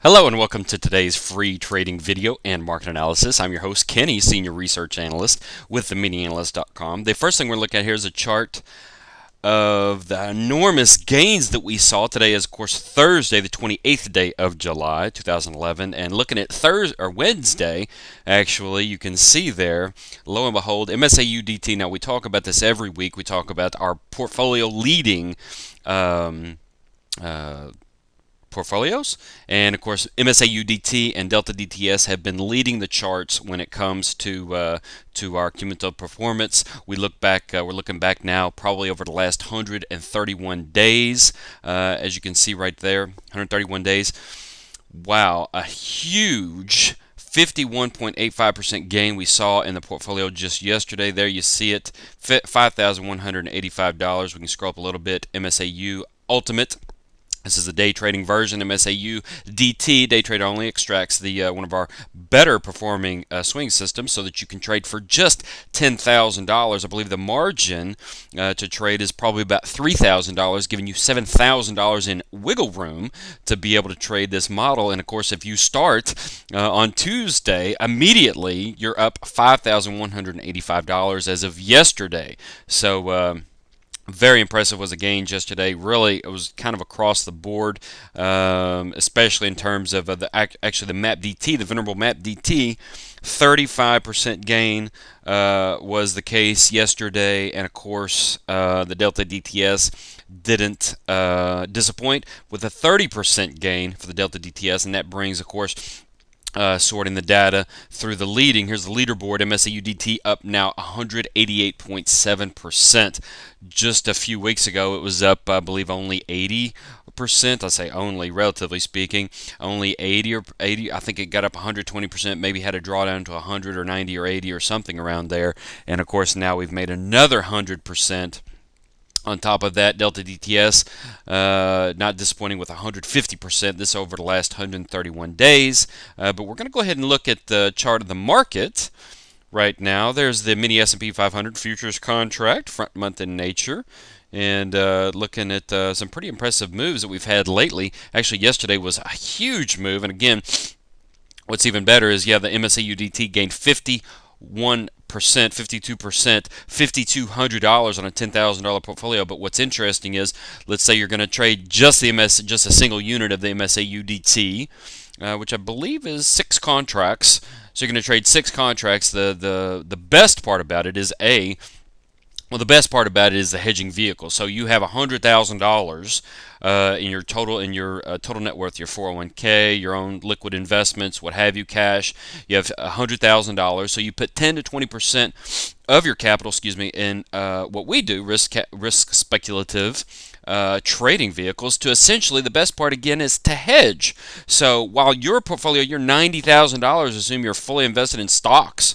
Hello and welcome to today's free trading video and market analysis. I'm your host Kenny, Senior Research Analyst with the MiniAnalyst.com. The first thing we're looking at here is a chart of the enormous gains that we saw. Today is, of course, Thursday, the 28th day of July, 2011. And looking at Wednesday, actually, you can see there, lo and behold, MSAUDT. Now, we talk about this every week. We talk about our portfolio leading portfolios, and of course MSAUDT and Delta DTS have been leading the charts when it comes to our cumulative performance. We're looking back now probably over the last 131 days, as you can see right there, 131 days. Wow, a huge 51.85% gain we saw in the portfolio just yesterday. There you see it, $5,185. We can scroll up a little bit. MSAU Ultimate. This is the day trading version. MSAU DT, day trader only, extracts the one of our better performing swing systems so that you can trade for just $10,000. I believe the margin to trade is probably about $3,000, giving you $7,000 in wiggle room to be able to trade this model. And of course, if you start on Tuesday, immediately you're up $5,185 as of yesterday. So very impressive was the gains yesterday. Really, it was kind of across the board, especially in terms of actually the MAP DT, the venerable MAP DT. 35% gain was the case yesterday, and of course the Delta DTS didn't disappoint with a 30% gain for the Delta DTS, and that brings, of course, sorting the data through the leading. Here's the leaderboard. MSAUDT up now 188.7%. Just a few weeks ago, it was up, I believe, only 80%. I say only, relatively speaking, only 80 or 80. I think it got up 120%. Maybe had a drawdown to 100 or 90 or 80 or something around there. And of course, now we've made another 100%. On top of that, Delta DTS not disappointing with 150%, this over the last 131 days. But we're going to go ahead and look at the chart of the market right now. There's the mini S&P 500 futures contract, front month in nature. And looking at some pretty impressive moves that we've had lately. Actually, yesterday was a huge move. And again, what's even better is, the MSAUDT gained 52%, $5,200 on a $10,000 portfolio. But what's interesting is, let's say you're going to trade just a single unit of the MSAUDT, which I believe is 6 contracts. So you're going to trade 6 contracts. The best part about it is the best part about it is the hedging vehicle. So you have $100,000 in your total net worth, your 401k, your own liquid investments, what have you, cash. You have $100,000. So you put 10 to 20% of your capital, in what we do, risk speculative trading vehicles. To essentially, the best part again is to hedge. So while your portfolio, your $90,000, assume you're fully invested in stocks.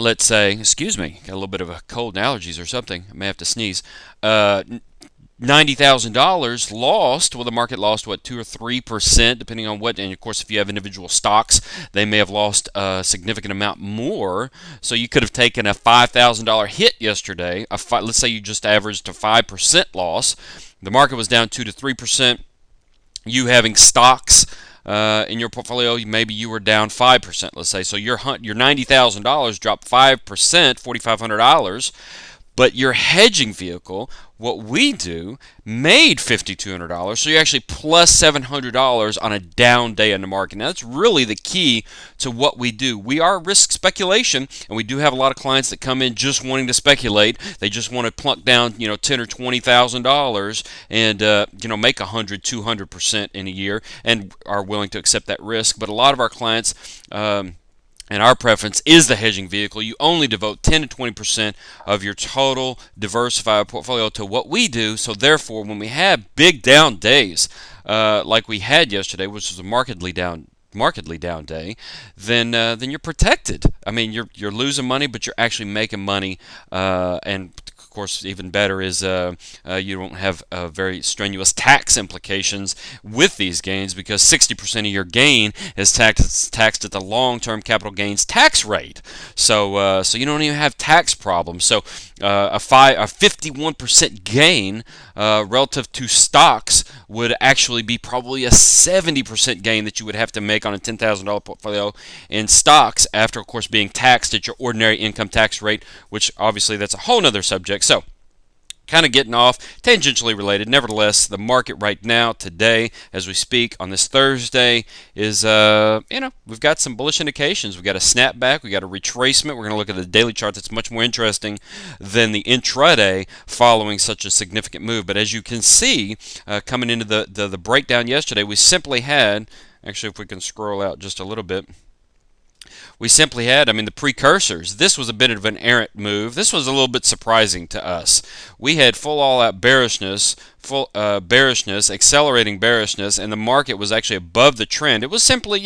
Let's say, excuse me, got a little bit of a cold and allergies or something. I may have to sneeze. $90,000 lost. Well, the market lost, 2 or 3%, depending on what. And of course, if you have individual stocks, they may have lost a significant amount more. So you could have taken a $5,000 hit yesterday. Let's say you just averaged a 5% loss. The market was down 2 to 3%. You having stocks in your portfolio, maybe you were down 5%, let's say. So your $90,000 dropped 5%, $4,500. But your hedging vehicle, what we do, made $5,200. So you're actually plus $700 on a down day in the market. Now, that's really the key to what we do. We are risk speculation, and we do have a lot of clients that come in just wanting to speculate. They just want to plunk down, $10,000 or $20,000 and make 100-200% in a year, and are willing to accept that risk. But a lot of our clients, and our preference is the hedging vehicle. You only devote 10 to 20% of your total diversified portfolio to what we do. So therefore, when we have big down days, like we had yesterday, which was a markedly down day, then you're protected. I mean, you're losing money, but you're actually making money, and of course, even better is you don't have very strenuous tax implications with these gains, because 60% of your gain is taxed at the long-term capital gains tax rate. So you don't even have tax problems. So a 51% gain relative to stocks would actually be probably a 70% gain that you would have to make on a $10,000 portfolio in stocks after, of course, being taxed at your ordinary income tax rate, which obviously that's a whole nother subject. So kind of getting off, tangentially related. Nevertheless, the market right now, today, as we speak on this Thursday, is, we've got some bullish indications. We've got a snapback. We've got a retracement. We're going to look at the daily chart that's much more interesting than the intraday following such a significant move. But as you can see, coming into the breakdown yesterday, we simply had, actually, if we can scroll out just a little bit, we simply had, the precursors. This was a bit of an errant move. This was a little bit surprising to us. We had full all-out bearishness, accelerating bearishness, and the market was actually above the trend. It was simply,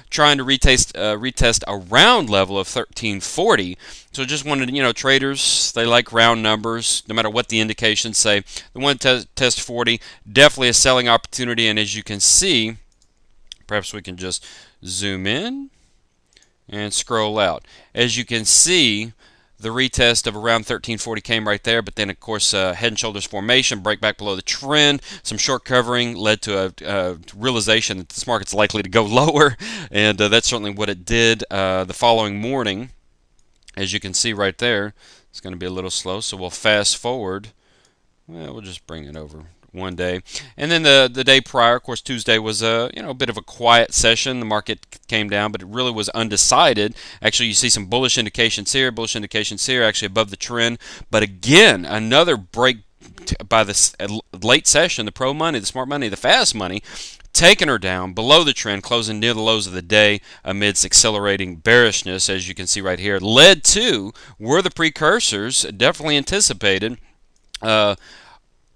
trying to retest a round level of 1340. So just wanted, traders, they like round numbers, no matter what the indications say. They want to test 40. Definitely a selling opportunity, and as you can see, perhaps we can just zoom in and scroll out. As you can see, the retest of around 1340 came right there, but then of course head and shoulders formation, break back below the trend, some short covering led to a realization that this market's likely to go lower, and that's certainly what it did. The following morning, as you can see right there, it's going to be a little slow, so we'll fast forward. Well, we'll just bring it over one day, and then the day prior, of course, Tuesday was a bit of a quiet session. The market came down, but it really was undecided. Actually, you see some bullish indications here, actually above the trend. But again, another break by the late session. The pro money, the smart money, the fast money, taking her down below the trend, closing near the lows of the day amidst accelerating bearishness, as you can see right here. Led to were the precursors definitely anticipated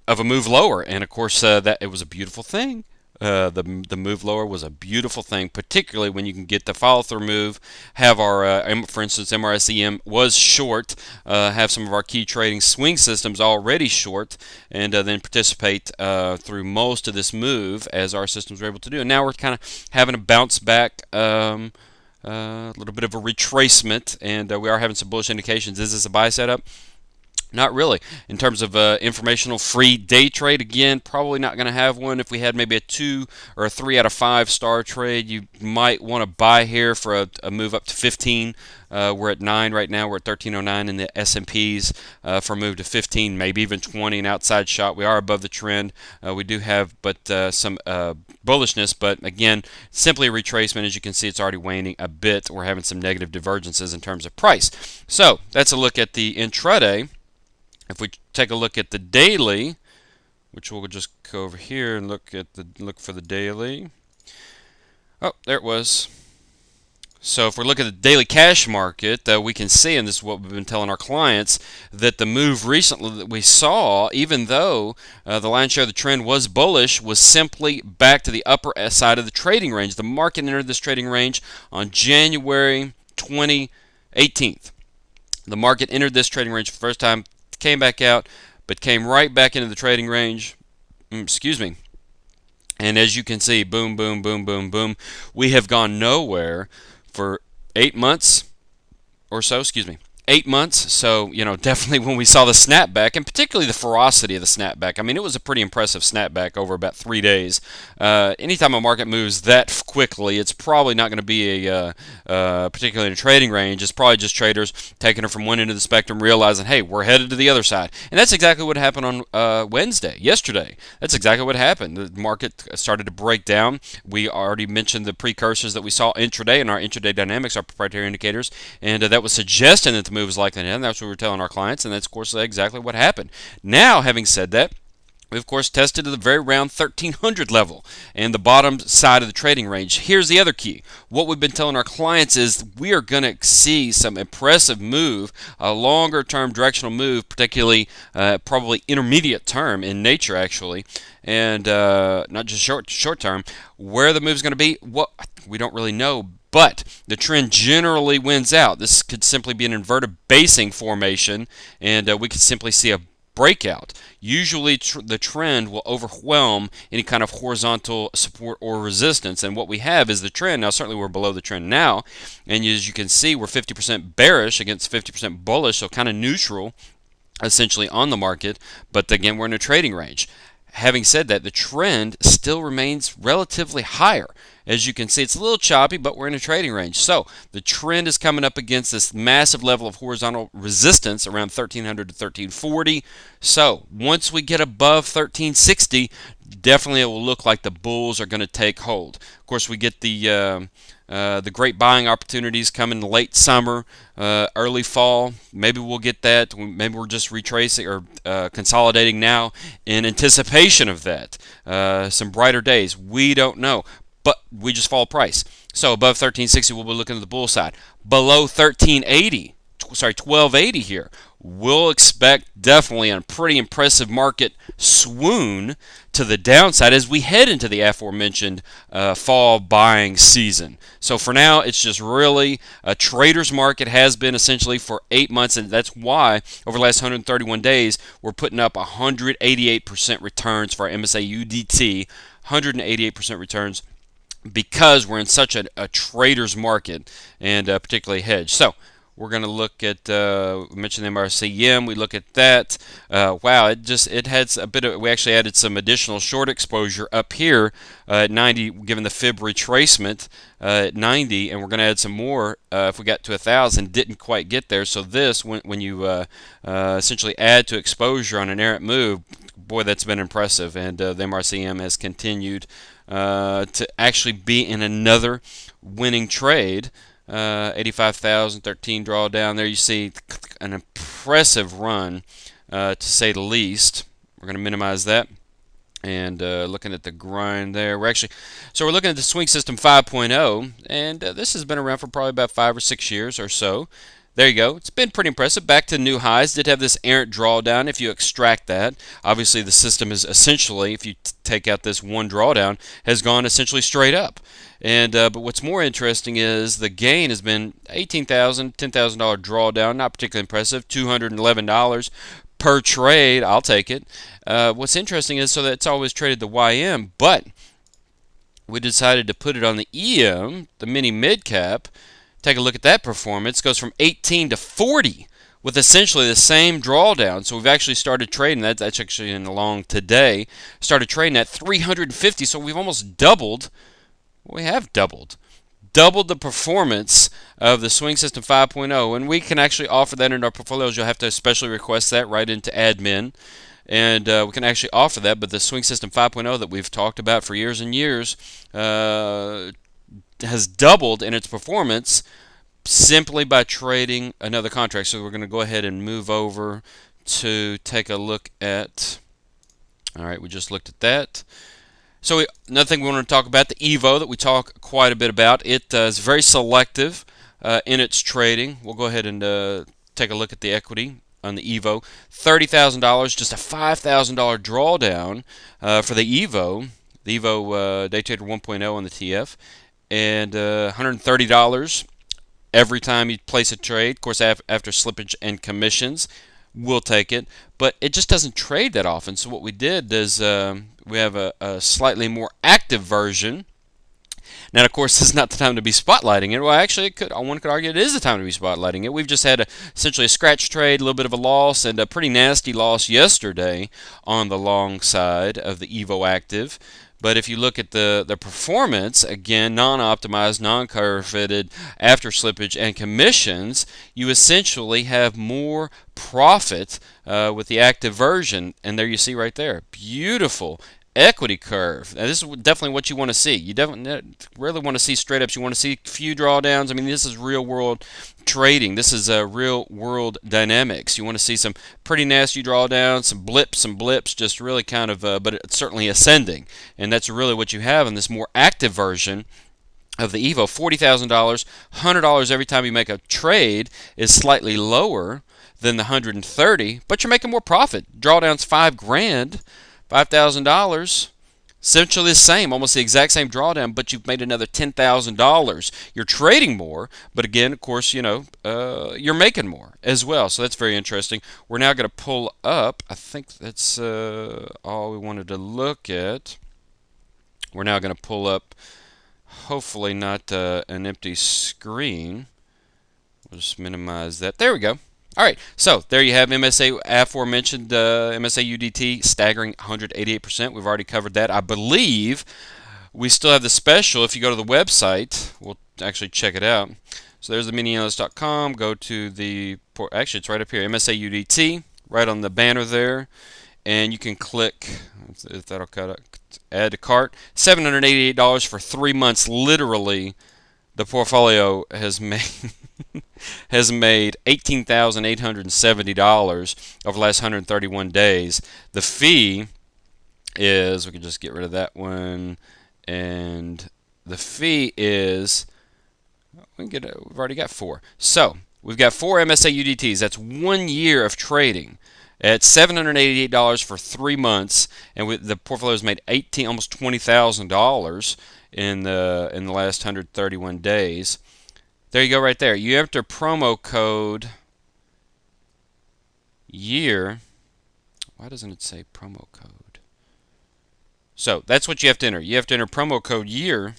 of a move lower, and of course that it was a beautiful thing. The move lower was a beautiful thing, particularly when you can get the follow-through move. Have our, for instance, MRSEM was short. Have some of our key trading swing systems already short, and then participate through most of this move as our systems were able to do. And now we're kind of having a bounce back. A little bit of a retracement, and we are having some bullish indications. Is this a buy setup? Not really. In terms of informational free day trade, again, probably not going to have one. If we had maybe a 2 or a 3 out of 5 star trade, you might want to buy here for a move up to 15. We're at 9 right now. We're at 1309 in the S&Ps for a move to 15, maybe even 20, an outside shot. We are above the trend. We do have some bullishness, but again, simply a retracement. As you can see, it's already waning a bit. We're having some negative divergences in terms of price. So that's a look at the intraday. If we take a look at the daily, which we'll just go over here and look for the daily. Oh, there it was. So if we look at the daily cash market, we can see, and this is what we've been telling our clients, that the move recently that we saw, even though the lion's share of the trend was bullish, was simply back to the upper side of the trading range. The market entered this trading range on January 18th. The market entered this trading range for the first time, came back out, but came right back into the trading range. And as you can see, boom, boom, boom, boom, boom. We have gone nowhere for 8 months or so. 8 months. So, definitely when we saw the snapback, and particularly the ferocity of the snapback, it was a pretty impressive snapback over about 3 days. Anytime a market moves that quickly, it's probably not going to be particularly in a trading range. It's probably just traders taking it from one end of the spectrum, realizing, hey, we're headed to the other side. And that's exactly what happened on yesterday. That's exactly what happened. The market started to break down. We already mentioned the precursors that we saw intraday in our intraday dynamics, our proprietary indicators, and that was suggesting that the move is likely to end. That's what we're telling our clients, and that's, of course, exactly what happened. Now, having said that, we, of course, tested to the very round 1300 level and the bottom side of the trading range. Here's the other key. What we've been telling our clients is we are going to see some impressive move, a longer-term directional move, particularly probably intermediate term in nature, actually, and not just short term. Where the move is going to be, we don't really know. But the trend generally wins out. This could simply be an inverted basing formation, and we could simply see a breakout. Usually the trend will overwhelm any kind of horizontal support or resistance, and what we have is the trend. Now, certainly we're below the trend now, and as you can see, we're 50% bearish against 50% bullish, so kind of neutral essentially on the market, but again, we're in a trading range. Having said that, the trend still remains relatively higher. As you can see, it's a little choppy, but we're in a trading range. So the trend is coming up against this massive level of horizontal resistance around 1300 to 1340. So once we get above 1360, definitely it will look like the bulls are going to take hold. Of course, we get the great buying opportunities coming late summer, early fall. Maybe we'll get that. Maybe we're just retracing or consolidating now in anticipation of that. Some brighter days. We don't know. But we just follow price. So above 1360, we'll be looking at the bull side. Below 1380, 1280 here, we'll expect definitely a pretty impressive market swoon to the downside as we head into the aforementioned fall buying season. So for now, it's just really a trader's market, has been essentially for 8 months, and that's why over the last 131 days, we're putting up 188% returns for our MSA UDT, 188% returns, because we're in such a trader's market, and particularly hedge. So we're going to look at, we mentioned MRCM, we look at that. Wow, it had a bit of, we actually added some additional short exposure up here at 90, given the fib retracement at 90, and we're going to add some more if we got to 1,000. Didn't quite get there. So this, when you essentially add to exposure on an errant move, boy, that's been impressive, and the MRCM has continued to actually be in another winning trade. 85,000, 13 drawdown. There you see an impressive run, to say the least. We're going to minimize that. And looking at the grind there, we're looking at the Swing System 5.0, and this has been around for probably about 5 or 6 years or so. There you go. It's been pretty impressive. Back to new highs. Did have this errant drawdown. If you extract that, obviously the system is essentially, if you take out this one drawdown, has gone essentially straight up. And but what's more interesting is the gain has been $18,000, $10,000 drawdown. Not particularly impressive. $211 per trade. I'll take it. What's interesting is, so that it's always traded the YM, but we decided to put it on the EM, the mini mid cap. Take a look at that performance. It goes from 18 to 40 with essentially the same drawdown. So we've actually started trading that. That's actually in along today. Started trading at 350. So we've almost doubled. We have doubled the performance of the Swing System 5.0. And we can actually offer that in our portfolios. You'll have to especially request that right into admin. And we can actually offer that. But the Swing System 5.0 that we've talked about for years and years has doubled in its performance simply by trading another contract. So we're going to go ahead and move over to take a look at, all right, we just looked at that. So another thing we want to talk about, the EVO that we talk quite a bit about. It is very selective in its trading. We'll go ahead and take a look at the equity on the EVO. $30,000, just a $5,000 drawdown for the EVO. The EVO Day Trader 1.0 on the TF. And $130 every time you place a trade. Of course, after slippage and commissions, we'll take it. But it just doesn't trade that often. So what we did is we have a slightly more active version. Now, of course, this is not the time to be spotlighting it. Well, actually, one could argue it is the time to be spotlighting it. We've just had essentially a scratch trade, a little bit of a loss, and a pretty nasty loss yesterday on the long side of the EVO Active. But if you look at the performance, again, non-optimized, non-curve fitted, after slippage and commissions, you essentially have more profit with the active version. And there you see right there, beautiful equity curve. Now, this is definitely what you want to see. You definitely really want to see straight ups. You want to see few drawdowns. I mean, this is real world trading. This is real world dynamics. You want to see some pretty nasty drawdowns, some blips, just really kind of, but it's certainly ascending. And that's really what you have in this more active version of the EVO. $40,000, $100 every time you make a trade is slightly lower than the $130, but you're making more profit. Drawdowns $5,000. $5,000, essentially the same, almost the exact same drawdown, but you've made another $10,000. You're trading more, but again, of course, you're making more as well. So that's very interesting. We're now going to pull up. I think that's all we wanted to look at. We're now going to pull up, hopefully not an empty screen. We'll just minimize that. There we go. All right, so there you have MSA, aforementioned MSA UDT, staggering 188%. We've already covered that. I believe we still have the special. If you go to the website, we'll actually check it out. So there's the MiniAnalyst.com. Go to the, actually it's right up here, MSA UDT, right on the banner there. And you can click, if that'll cut it, add to cart. $788 for 3 months. Literally, the portfolio has made has made $18,870 over the last 131 days. The fee is, we can just get rid of that one, and the fee is, we've already got 4. So we've got 4 MSA UDTs. That's 1 year of trading at $788 for 3 months, and the portfolio has made almost $20,000 in the last 131 days. There you go, right there. You enter promo code year. Why doesn't it say promo code? So that's what you have to enter. You have to enter promo code year.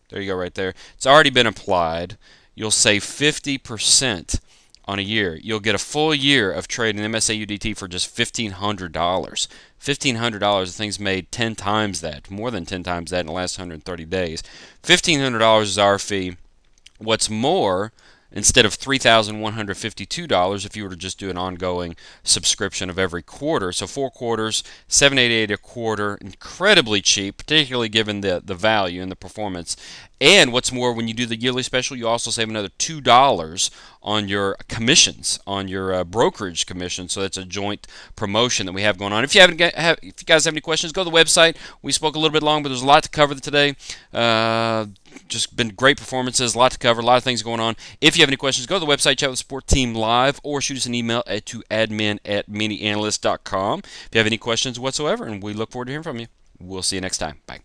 There you go, right there. It's already been applied. You'll save 50% on a year. You'll get a full year of trading MSA UDT for just $1,500. $1,500. The thing's made 10 times that, more than 10 times that in the last 130 days. $1,500 is our fee. What's more, instead of $3,152 if you were to just do an ongoing subscription of every quarter, so 4 quarters, $788 a quarter, incredibly cheap, particularly given the value and the performance. And what's more, when you do the yearly special, you also save another $2 on your commissions, on your brokerage commission. So that's a joint promotion that we have going on. If you if you guys have any questions, go to the website. We spoke a little bit long, but there's a lot to cover today. Just been great performances, a lot to cover, a lot of things going on. If you have any questions, go to the website, chat with the support team live, or shoot us an email to admin@MiniAnalyst.com if you have any questions whatsoever, and we look forward to hearing from you. We'll see you next time. Bye.